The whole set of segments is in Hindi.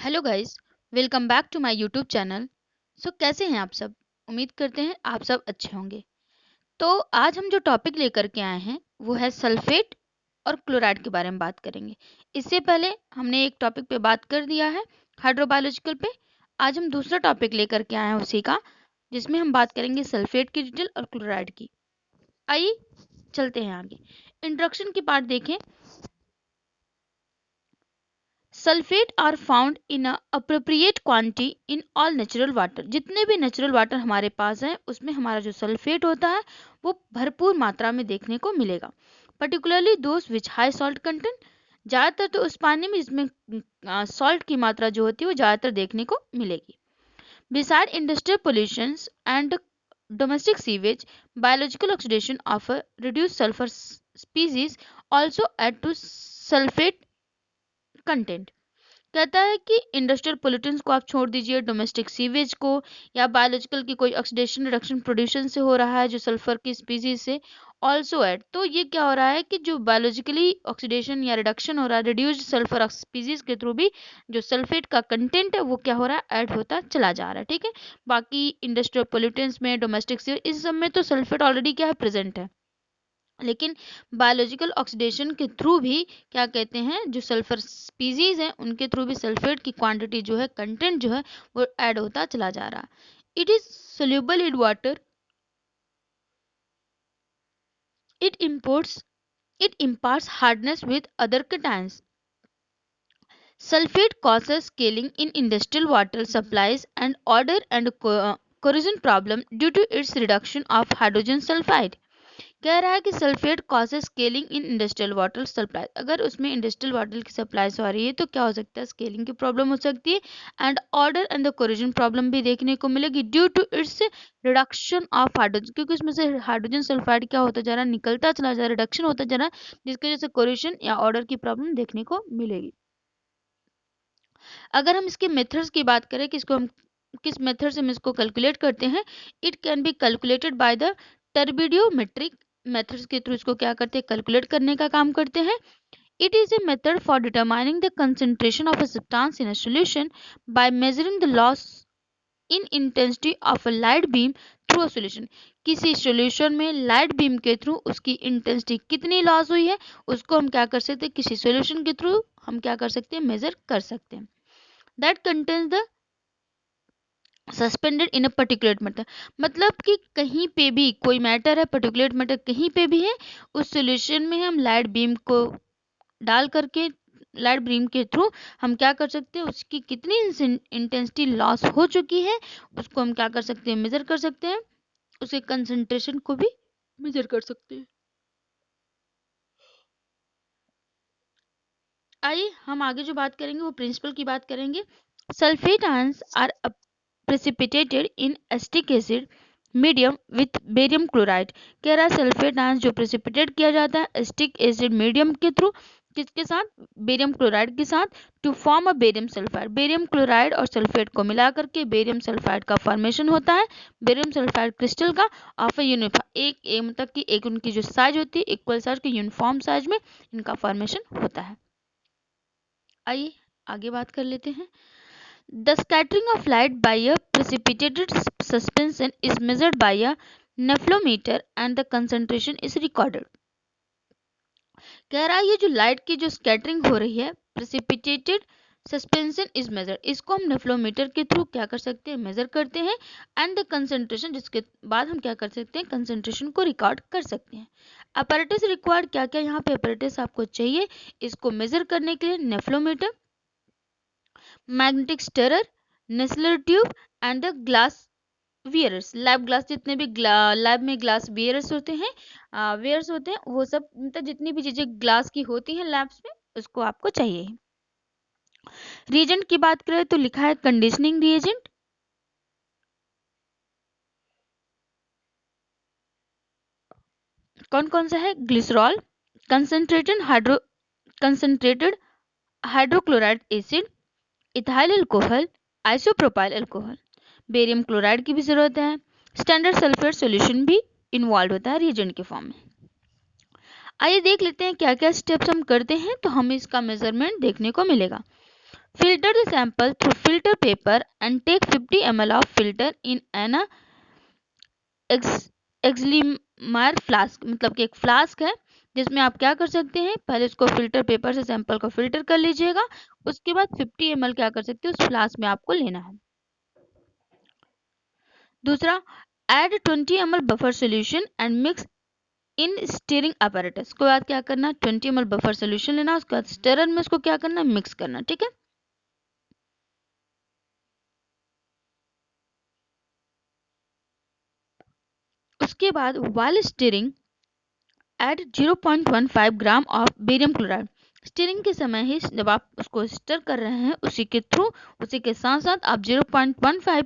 Hello guys, welcome back to my YouTube channel. कैसे हैं आप सब? उम्मीद करते हैं आप सब अच्छे होंगे। तो आज हम जो टॉपिक लेकर के आए हैं वो है सल्फेट और क्लोराइड के बारे में बात करेंगे। इससे पहले हमने एक टॉपिक पे बात कर दिया है, हाइड्रोबायोलॉजिकल पे। आज हम दूसरा टॉपिक लेकर के आए हैं उसी का, जिसमें हम बात करेंगे सल्फेट की डिटेल और क्लोराइड की। आइए चलते हैं आगे। इंट्रोडक्शन की पार्ट देखें। Sulphate are found in appropriate quantity in all natural water. जितने भी नेचुरल वाटर हमारे पास है उसमें हमारा जो सल्फेट होता है वो भरपूर मात्रा में देखने को मिलेगा। Particularly those which high salt content. ज़्यादातर तो उस पानी में जिसमें सॉल्ट की मात्रा जो होती है वो ज़्यादातर देखने को मिलेगी। Beside industrial pollution and domestic sewage, biological oxidation of a reduced sulfur species also add to sulfate content। कहता है कि इंडस्ट्रियल पोल्यूटेंट्स को आप छोड़ दीजिए, डोमेस्टिक सीवेज को या बायोलॉजिकल की कोई ऑक्सीडेशन रिडक्शन प्रोड्यूशन से हो रहा है जो सल्फर की स्पीसीज से ऑल्सो ऐड। तो ये क्या हो रहा है कि जो बायोलॉजिकली ऑक्सीडेशन या रिडक्शन हो रहा है रिड्यूस्ड सल्फर स्पीसीज के थ्रू भी जो सल्फेट का कंटेंट है वो क्या हो रहा है, ऐड होता चला जा रहा है। ठीक है, बाकी इंडस्ट्रियल पोल्यूटेंट्स में, डोमेस्टिक सीवेज, इस सब में तो सल्फेट ऑलरेडी क्या है, प्रेजेंट है। लेकिन बायोलॉजिकल ऑक्सीडेशन के थ्रू भी क्या कहते हैं, जो सल्फर स्पीसीज हैं उनके थ्रू भी सल्फेट की क्वांटिटी जो है, कंटेंट जो है वो ऐड होता चला जा रहा। It is soluble in water. It imports it imparts hardness with other cations. Sulfate causes scaling in industrial water supplies and odor and corrosion problem due to its reduction of hydrogen sulfide। कह रहा है कि sulphate causes scaling in industrial water supply. अगर उसमें इंडस्ट्रियल वाटर की सप्लाई से आ रही है तो क्या हो सकता है, स्केलिंग की प्रॉब्लम हो सकती है and order and the corrosion problem भी देखने को मिलेगी due to its reduction of hydrogen, क्योंकि उसमें से हाइड्रोजन सल्फाइड क्या होता जा रहा है, निकलता चला जा रहा है, रिडक्शन होता जा रहा है, जिसकी वजह से कोरिजन या ऑर्डर की प्रॉब्लम देखने को मिलेगी। अगर हम इसके मेथड्स की बात करें कि इसको हम किस मेथड से हम इसको कैलकुलेट करते हैं, it can be calculated by the turbidiometric methods के थ्रू इसको क्या करते हैं, कैलकुलेट करने का काम करते हैं। It is a method for determining the concentration of a substance in a solution by measuring the loss in intensity of a light beam through a solution. किसी सॉल्यूशन में लाइट बीम के थ्रू उसकी इंटेंसिटी कितनी लॉस हुई है उसको हम क्या कर सकते हैं, किसी सॉल्यूशन के थ्रू हम क्या कर सकते हैं, मेजर कर सकते हैं। That contains the suspended in a particular matter. मतलब कि कहीं पे भी कोई मैटर है, पर्टिकुलर मैटर कहीं पे भी है, उस सॉल्यूशन में हम लाइट बीम को डाल करके, लाइट बीम के थ्रू हम क्या कर सकते हैं, उसकी कितनी इंटेंसिटी लॉस हो चुकी है उसको हम क्या कर सकते हैं, मेजर कर सकते हैं। उसके कंसंट्रेशन को भी मेजर कर सकते हैं। आइए हम आगे जो बात करेंगे वो प्रिंसिपल की बात करेंगे। Sulphate ions are precipitated in acetic acid medium with barium chloride. कह रहा है सल्फेट आयंस जो प्रेसिपिटेट किया जाता है एसिटिक एसिड मीडियम के थ्रू, किसके साथ, बेरियम क्लोराइड के साथ, to form a barium sulphide. Barium chloride और सल्फेट को मिला करके बेरियम सल्फाइड का फॉर्मेशन होता है। बेरियम सल्फाइड क्रिस्टल का ऑफ यूनिफॉर्म एक मतलब कि एक उनकी जो साइज होती है इक्वल साइज के यूनिफॉर्म साइज में इनका फॉर्मेशन होता है। आइए आगे बात कर लेते हैं। The scattering of light by a precipitated suspension is measured by a nephelometer and the concentration is recorded। कह रहा है ये जो लाइट की जो स्कैटरिंग हो रही है, प्रेसिपिटेटेड सस्पेंशन इज मेजर, इसको हम नेफ्लोमीटर के थ्रू क्या कर सकते हैं, मेजर करते हैं एंड द कंसंट्रेशन, जिसके बाद हम क्या कर सकते हैं, कंसंट्रेशन को रिकॉर्ड कर सकते हैं। अपैरेटस रिक्वायर्ड, क्या क्या यहाँ पे अपैरेटस आपको चाहिए इसको मेजर करने के लिए, nephelometer, magnetic stirrer, Nessler tube and the glass wares. Lab glass, जितने भी लैब में ग्लास वियर्स होते हैं, वियर्स होते हैं, वो सब मतलब जितनी भी चीजें ग्लास की होती हैं लैब्स में उसको आपको चाहिए। रिएजेंट की बात करें तो लिखा है कंडीशनिंग रिएजेंट, कौन कौन सा है, glycerol, concentrated hydrochloride acid, ethyl alcohol, isopropyl alcohol. Barium chloride की भी जरूरत है। स्टैंडर्ड सल्फेट सॉल्यूशन भी इन्वॉल्व होता है रिएजेंट के फॉर्म में। आइए देख लेते हैं क्या क्या स्टेप्स हम करते हैं तो हमें इसका मेजरमेंट देखने को मिलेगा। Filter the sample through filter paper and take 50 ml of filter in an Erlenmeyer flask, मतलब कि एक फ्लास्क है जिसमें आप क्या कर सकते हैं, पहले उसको फिल्टर पेपर से सैंपल को फिल्टर कर लीजिएगा, उसके बाद 50 ml क्या कर सकते हैं उस फ्लास्क में आपको लेना है। दूसरा, add 20 ml buffer solution and mix in steering apparatus। उसके बाद क्या करना, 20 ml बफर सोल्यूशन लेना, उसके बाद स्टीयर में उसको क्या करना, मिक्स करना। ठीक है। उसके बाद while steering add 0.15 gram of barium chloride. Steering के समय ही जब आप उसको स्टर कर रहे हैं उसी के थ्रू, उसी के साथ साथ आप 0.15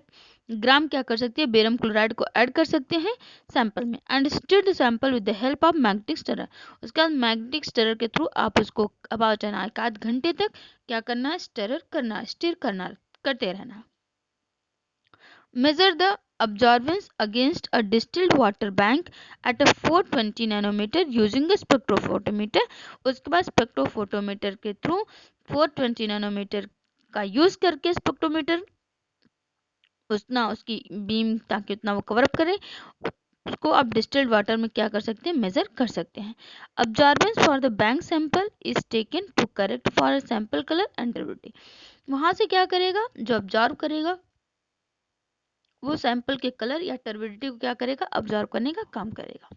ग्राम क्या कर सकते हैं, बेरियम क्लोराइड को ऐड कर सकते हैं सैंपल में, and stir the sample with the help of magnetic stirrer. उसके बाद मैग्नेटिक स्टरर के थ्रू आप उसको अबाउट एक आध घंटे तक क्या करना है, स्टरर करना, स्टीर करना, करते रहना। Measure the absorbance against a distilled water bank at a 420 nanometer using a spectrophotometer। उसके बाद स्पेक्ट्रोफोटोमीटर के थ्रू 420 नैनोमीटर का यूज करके स्पेक्ट्रोमीटर उतना उसकी बीम ताकि उतना वो कवर अप करे, उसको आप डिस्टिल्ड वाटर में क्या कर सकते हैं, मेजर कर सकते हैं। Absorbance for the blank sample is taken to correct for sample colour and turbidity. वहां से क्या करेगा, जो अब्जॉर्ब करेगा वो सैंपल के कलर या टर्बिडिटी को क्या करेगा, ऑब्जर्व करने का काम करेगा।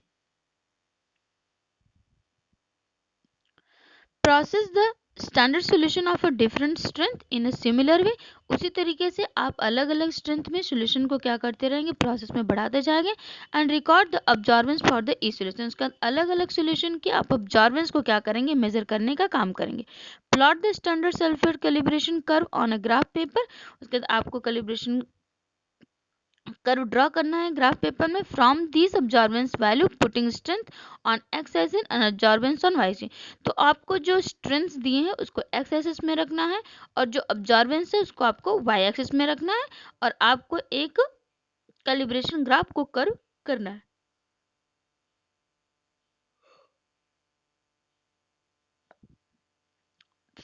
Process the standard solution of a different strength in a similar way. उसी तरीके से आप अलग अलग स्ट्रेंथ में सॉल्यूशन को क्या करते रहेंगे, प्रोसेस में बढ़ाते जाएंगे। And record the absorbance for the E solution. उसके बाद अलग अलग सॉल्यूशन की आप ऑब्जॉर्वेंस को क्या करेंगे, मेजर करने का काम करेंगे। Plot the standard sulphate calibration curve on a graph paper. उसके बाद आपको कैलिब्रेशन कर्व ड्रॉ करना है ग्राफ पेपर में। From this absorbance value putting strength on X axis and absorbance on Y axis. तो आपको जो स्ट्रेंथ दिए हैं उसको एक्स एक्सिस में रखना है और जो ऑब्जॉर्वेंस है उसको आपको वाई एक्सिस में रखना है, और आपको एक कैलिब्रेशन ग्राफ को कर्व करना है।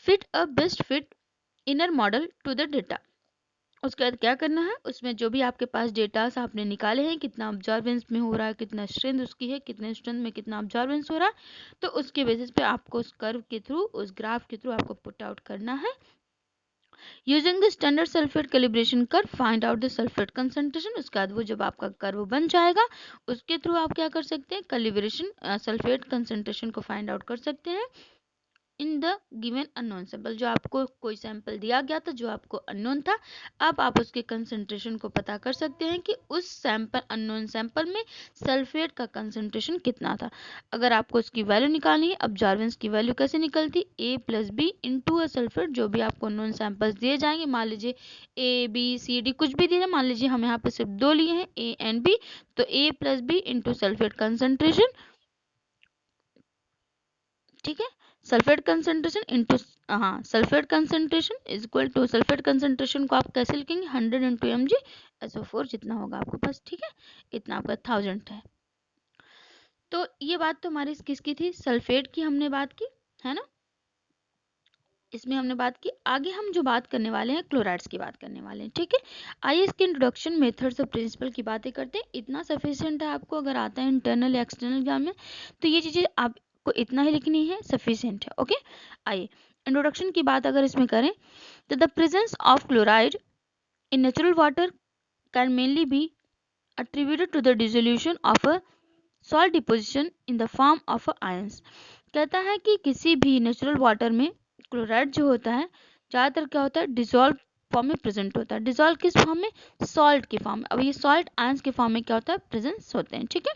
Fit a best fit inner model to the data. उसके बाद क्या करना है, उसमें जो भी आपके पास डेटा आपने निकाले हैं, कितना ऑब्जॉर्वेंस में हो रहा है, कितना स्ट्रेंथ उसकी है, कितने स्ट्रेंथ में कितना ऑब्जॉर्वेंस हो रहा है, तो उसके बेसिस पे आपको उस कर्व के थ्रू, उस ग्राफ के थ्रू आपको पुट आउट करना है। Using the standard sulphate calibration curve find out the sulphate concentration. उसके बाद वो जब आपका कर्व बन जाएगा उसके थ्रू आप क्या कर सकते हैं, कैलिब्रेशन सल्फेट कंसंट्रेशन को फाइंड आउट कर सकते हैं in the given unknown sample. जो आपको कोई सैंपल दिया गया था जो आपको अननोन था, अब आप उसके कंसंट्रेशन को पता कर सकते हैं कि उस सैंपल, अननोन सैंपल में सल्फेट का कंसंट्रेशन कितना था। अगर आपको उसकी वैल्यू निकालनी है, ऑब्जॉर्वेंस की वैल्यू कैसे निकलती, A plus B into a sulphate. जो भी आपको अननोन सैंपल्स दिए जाएंगे, मान लीजिए ए बी सी डी कुछ भी दिए, मान लीजिए हम यहाँ पे सिर्फ दो लिए हैं, ए एंड बी, तो A plus B into sulphate concentration. ठीक है, सल्फेट कंसंट्रेशन इनटू, हाँ, sulphate concentration is equal to, sulphate concentration को आप कैसे लिखेंगे, 100 इंटू Mg SO4 जितना होगा आपके पास। ठीक है, इतना आपका 1000 है। तो ये बात तो हमारी किसकी थी, सल्फेट की हमने बात की है ना, इसमें हमने बात की। आगे हम जो बात करने वाले हैं, क्लोराइड्स की बात करने वाले हैं। ठीक है, आइए इसके इंट्रोडक्शन, मेथड्स और प्रिंसिपल की बातें करते हैं। इतना सफिशिएंट है आपको, अगर आता है इंटरनल या एक्सटर्नल एग्जाम में तो ये चीज़ें आपको इतना ही लिखनी है, सफिशिएंट है। ओके, आइए इंट्रोडक्शन की बात अगर इसमें करें तो the presence of chloride in natural water can mainly be attributed to the dissolution of a salt deposition in the form of ions। कहता है कि किसी भी नेचुरल वाटर में क्लोराइड जो होता है ज़्यादातर क्या होता है, डिजोल्व फॉर्म में प्रेजेंट होता है। डिजोल्व किस फॉर्म में, सॉल्ट की फॉर्म में। अब ये सॉल्ट आयंस के फॉर्म में क्या होता है, प्रेजेंस होते हैं। ठीक है,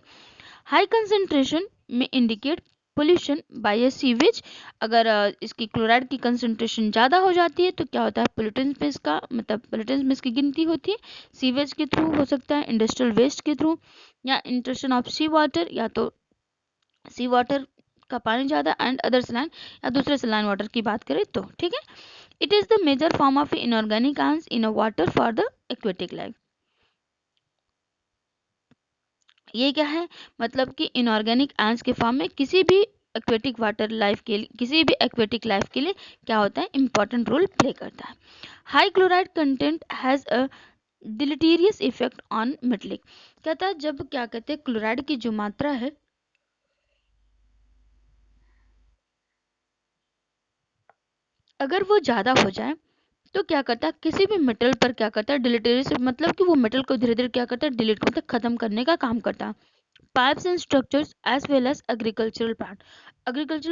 हाई कंसेंट्रेशन में इंडिकेट पोल्यूशन बाय सीवेज। अगर इसकी क्लोराइड की कंसेंट्रेशन ज़्यादा हो जाती है तो क्या होता है, पोल्यूटेंट्स में इसका मतलब पोल्यूटेंट्स में इसकी गिनती होती है। सीवेज के थ्रू हो सकता है, इंडस्ट्रियल वेस्ट के थ्रू, या इंट्रूशन ऑफ सी वाटर, या तो सी वाटर का पानी ज़्यादा एंड अदर सलाइन, या दूसरे सलाइन वाटर की बात करें तो। ठीक है, it is the major form of inorganic ions in a water for the aquatic life. ये क्या है, मतलब कि इनऑर्गेनिक आयंस के फॉर्म में किसी भी एक्वेटिक वाटर लाइफ के लिए, किसी भी एक्वेटिक लाइफ के लिए क्या होता है, इंपॉर्टेंट रोल प्ले करता है। High chloride content has a deleterious effect on metallic. कहता है जब क्या कहते हैं क्लोराइड की जो मात्रा है अगर वो ज़्यादा हो जाए तो क्या करता है किसी भी मेटल पर क्या करता है डिलीटेरियस, मतलब कि वो मेटल को धीरे धीरे क्या करता है डिलीट मतलब खत्म करने का काम करता है। Pipes and structures as well as agricultural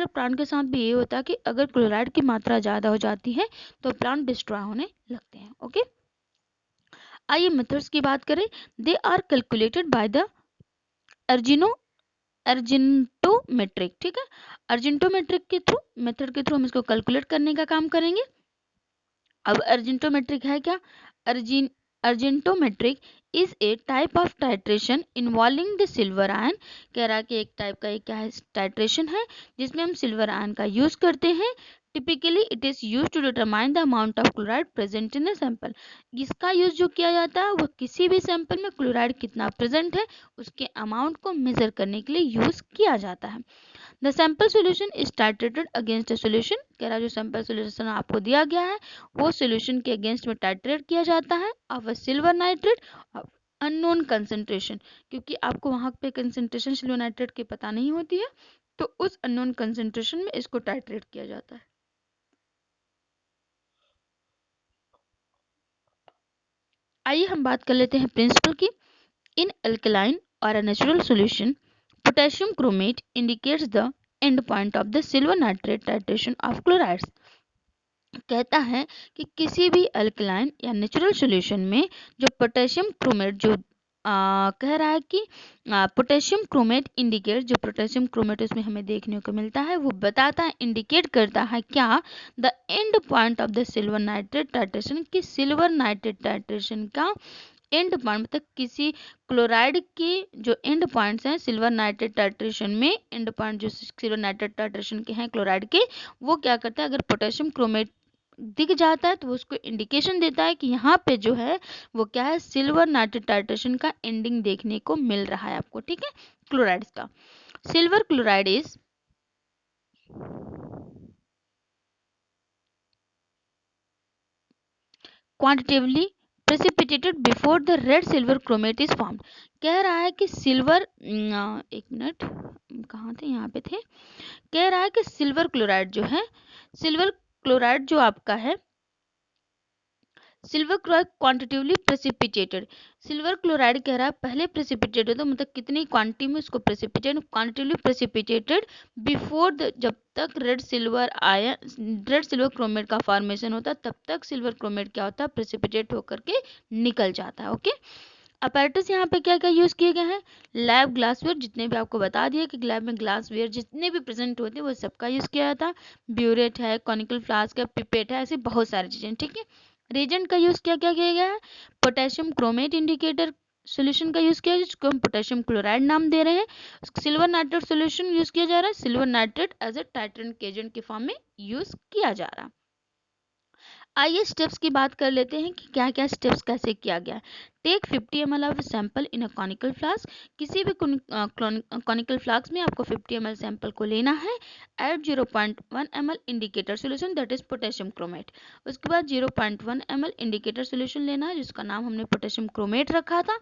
plant के साथ भी ये होता है कि अगर क्लोराइड की मात्रा ज़्यादा हो जाती है तो प्लांट डिस्ट्रॉय होने लगते हैं। ओके, आइए मेथड्स की बात करें। They are calculated by the argento argentometric, ठीक है, अर्जेंटोमेट्रिक के थ्रू मेथड के थ्रू हम इसको कैलकुलेट करने का काम करेंगे। अब अर्जेंटोमेट्रिक है क्या, argento argentometric is a type of titration involving the silver ion. कह रहा है कि एक टाइप का एक क्या है टाइट्रेशन है जिसमें हम सिल्वर आयन का यूज करते हैं। Typically it is use to determine the amount of chloride present in a sample. इसका यूज जो किया जाता है वो किसी भी सैंपल में क्लोराइड कितना प्रेजेंट है उसके अमाउंट को मेजर करने के लिए यूज किया जाता है। The sample solution is titrated against a solution. कह रहा जो सैंपल सोल्यूशन आपको दिया गया है वो सोल्यूशन के अगेंस्ट में टाइट्रेट किया जाता है of a silver nitrate of unknown concentration, क्योंकि आपको वहां पे कंसंट्रेशन सिल्वर नाइट्रेट की पता नहीं होती है तो उस अननोन कंसंट्रेशन में इसको टाइट्रेट किया जाता है। आइए हम बात कर लेते हैं प्रिंसिपल की। इन अल्कलाइन और a natural solution potassium chromate indicates the end point of the silver nitrate titration of chlorides. कहता है कि किसी भी अल्कलाइन या नेचुरल सॉल्यूशन में जो पोटेशियम क्रोमेट जो कह रहा है कि पोटेशियम क्रोमेट इंडिकेट, जो पोटेशियम क्रोमेट उसमें हमें देखने को मिलता है वो बताता है इंडिकेट करता है क्या, the end point of the silver nitrate titration, कि सिल्वर नाइट्रेट टाइट्रेशन का एंड पॉइंट मतलब किसी क्लोराइड के जो एंड पॉइंट्स हैं सिल्वर नाइट्रेट टाइट्रेशन में, एंड पॉइंट जो सिल्वर नाइट्रेट टाइट्रेशन के हैं क्लोराइड के, वो क्या करता है अगर पोटेशियम क्रोमेट दिख जाता है तो वो उसको इंडिकेशन देता है कि यहाँ पे जो है वो क्या है सिल्वर नाइट्रेट टाइट्रेशन का एंडिंग देखने को मिल रहा है आपको, ठीक है, क्लोराइड्स का। Silver chloride is quantitatively precipitated before the red silver chromate is formed. कह रहा है कि सिल्वर, एक मिनट कहाँ थे, यहाँ पे थे। कह रहा है कि सिल्वर क्लोराइड जो है, सिल्वर क्लोराइड जो आपका है, silver chloride quantitatively precipitated, silver chloride कह रहा है पहले प्रेसिपिटेटेड तो मतलब कितनी क्वांटिटी में उसको प्रेसिपिटेट क्वांटिटिवली प्रेसिपिटेटेड बिफोर द, जब तक रेड सिल्वर क्रोमेट का फॉर्मेशन होता है तब तक सिल्वर क्रोमेट क्या होता है प्रेसिपिटेट होकर के निकल जाता है। ओके, अपैरेटस यहाँ पे क्या क्या यूज किए गए हैं, लैब ग्लासवेयर, जितने भी आपको बता दिए कि लैब में ग्लासवेयर जितने भी प्रेजेंट होते हैं वो सबका यूज किया जाता है। ब्यूरेट है, कॉनिकल फ्लास्क है, पिपेट है, ऐसी बहुत सारी चीजें, ठीक है। रेजेंट का यूज क्या क्या किया गया है, पोटेशियम क्रोमेट इंडिकेटर सोल्यूशन का यूज किया है जिसको हम पोटेशियम क्लोराइड नाम दे रहे हैं। सिल्वर नाइट्रेट सोल्यूशन यूज किया जा रहा है, silver nitrate as a titrant agent के फॉर्म में यूज किया जा रहा है। आइए स्टेप्स की बात कर लेते हैं कि क्या क्या स्टेप्स कैसे किया गया है। Take 50 ml of sample in a conical flask, किसी भी कॉनिकल फ्लास्क में आपको 50 ml सैंपल को लेना है। Add 0.1 ml indicator solution that is potassium chromate, उसके बाद 0.1 ml इंडिकेटर सोल्यूशन लेना है जिसका नाम हमने पोटेशियम क्रोमेट रखा था।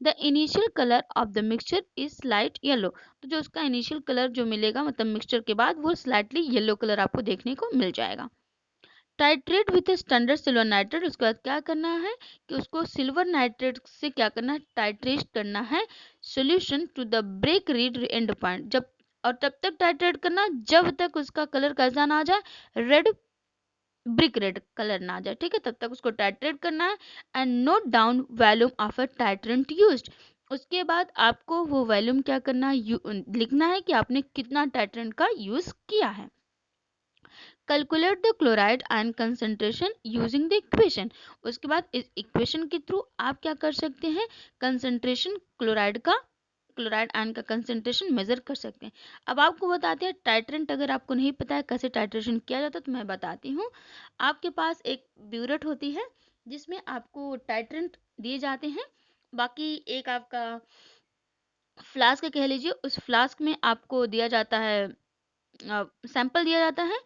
The initial colour of the mixture is light yellow, तो जो उसका इनिशियल कलर जो मिलेगा मतलब मिक्सचर के बाद वो स्लाइटली येलो कलर आपको देखने को मिल जाएगा। Titrate with standard silver nitrate, उसके बाद क्या करना है कि उसको सिल्वर नाइट्रेट से क्या करना है टाइट्रेट करना है solution to the brick red end point, जब और तब तक टाइट्रेट करना जब तक उसका कलर कैसा ना आ जाए, रेड ब्रिक रेड कलर ना आ जाए, ठीक है, तब तक उसको टाइट्रेट करना है। And note down volume of a titrant used, उसके बाद आपको वो वॉल्यूम क्या करना है लिखना है कि आपने कितना टाइट्रेंट का यूज किया है। Calculate the chloride ion concentration using the equation, उसके बाद इस इक्वेशन के थ्रू आप क्या कर सकते हैं कंसंट्रेशन क्लोराइड आयन का कंसंट्रेशन मेजर कर सकते हैं। अब आपको बताते हैं टाइट्रेंट, अगर आपको नहीं पता है कैसे टाइट्रेशन किया जाता है तो मैं बताती हूँ। आपके पास एक ब्यूरेट होती है जिसमें आपको टाइट्रेंट दिए जाते हैं, बाकी एक आपका फ्लास्क कह लीजिए, उस फ्लास्क में आपको दिया जाता है सैंपल दिया जाता है।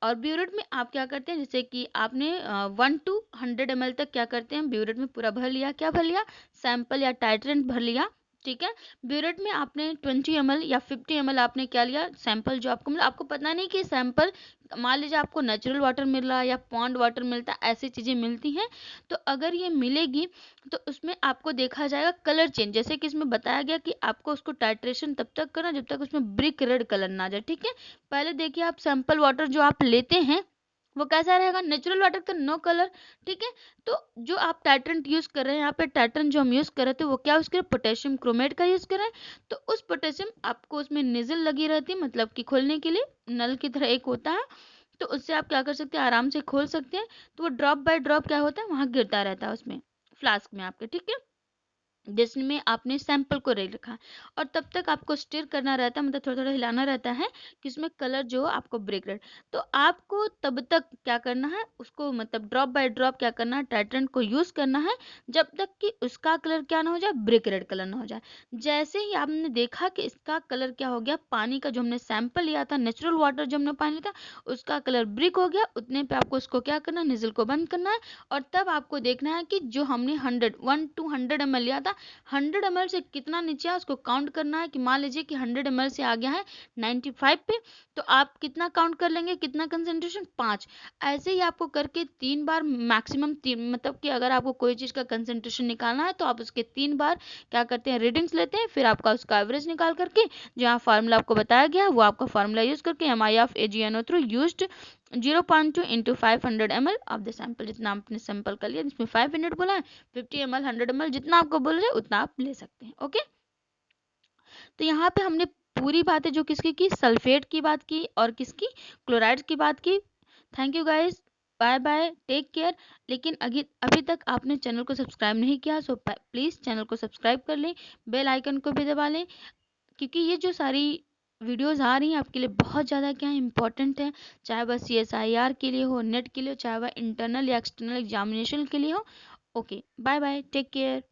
और ब्यूरेट में आप क्या करते हैं, जैसे कि आपने 1 to 100 ml तक क्या करते हैं, ब्यूरेट में पूरा भर लिया, क्या भर लिया, सैंपल या टाइट्रेंट भर लिया, ठीक है। ब्यूरेट में आपने 20 ml या 50 ml आपने क्या लिया, सैंपल जो आपको मिला, आपको पता नहीं कि सैंपल, मान लीजिए आपको नेचुरल वाटर मिल रहा है या पॉन्ड वाटर मिलता है, ऐसी चीज़ें मिलती हैं। तो अगर ये मिलेगी तो उसमें आपको देखा जाएगा कलर चेंज, जैसे कि इसमें बताया गया कि आपको उसको टाइट्रेशन तब तक करना जब तक उसमें ब्रिक रेड कलर ना आ जाए, ठीक है। पहले देखिए आप सैंपल वाटर जो आप लेते हैं वो कैसा रहेगा, नेचुरल वाटर का नो कलर, ठीक है। तो जो आप टाइट्रेंट यूज कर रहे हैं, यहाँ पे टाइट्रेंट जो हम यूज कर रहे थे वो क्या यूज करें, पोटेशियम क्रोमेट का यूज कर रहे हैं। तो उस पोटेशियम आपको उसमें निजल लगी रहती है, मतलब कि खोलने के लिए नल की तरह एक होता है, तो उससे आप क्या कर सकते हैं, आराम से खोल सकते हैं। तो वो ड्रॉप बाय ड्रॉप क्या होता है, वहां गिरता रहता है उसमें, फ्लास्क में आपके, ठीक है, जिसमें आपने सैंपल को रेड रखा है। और तब तक आपको स्टिर करना रहता है, मतलब थोड़ा थोड़ा हिलाना रहता है कि उसमें कलर जो आपको ब्रेक रेड। तो आपको तब तक क्या करना है, उसको मतलब ड्रॉप बाय ड्रॉप क्या करना है, टाइट्रेंट को यूज करना है जब तक कि उसका कलर क्या ना हो जाए, ब्रेक रेड कलर ना हो जाए। जैसे ही आपने देखा कि इसका कलर क्या हो गया, पानी का जो हमने सैंपल लिया था, नेचुरल वाटर जो हमने पानी लिया था, उसका कलर ब्रिक हो गया, उतने पे आपको उसको क्या करना है, निजल को बंद करना है। और तब आपको देखना है कि जो हमने 1 to 100 ml लिया था, 100 ml से कितना नीचे है उसको काउंट करना है। कि मान लीजिए कि 100 ml से आ गया है 95 पे, तो आप कितना काउंट कर लेंगे, कितना कंसेंट्रेशन, 5। ऐसे ही आपको करके 3 बार, मैक्सिमम 3, मतलब कि अगर आपको कोई चीज़ का कंसेंट्रेशन निकालना है तो आप उसके 3 बार क्या करते हैं, रीडिंग्स लेते हैं, फिर आपका उसका एवरेज निकाल करके जो यहाँ फार्मूला आपको बताया गया वो आपका फार्मूला यूज करके MI through used 0.2 into 500 ml of the sample, जितना आपने सैंपल कर लिया, जिसमें 5 मिनट बोला है, 50 ml 100 ml जितना आपको बोल रहे हैं उतना आप ले सकते हैं, ओके। तो यहाँ पे हमने पूरी बातें जो किसकी की, सल्फेट की बात की और किसकी, क्लोराइड की बात की। Thank you guys, bye bye, take care. लेकिन अभी अभी तक आपने चैनल को सब्सक्राइब नहीं किया, सो प्लीज़ चैनल को सब्सक्राइब कर लें, बेल आइकन को भी दबा लें, क्योंकि ये जो सारी वीडियोस आ रही हैं आपके लिए बहुत ज़्यादा क्या इंपॉर्टेंट है, चाहे वह CSIR के लिए हो, नेट के लिए हो, चाहे वह इंटरनल या एक्सटर्नल एग्जामिनेशन के लिए हो। Okay, bye bye, take care.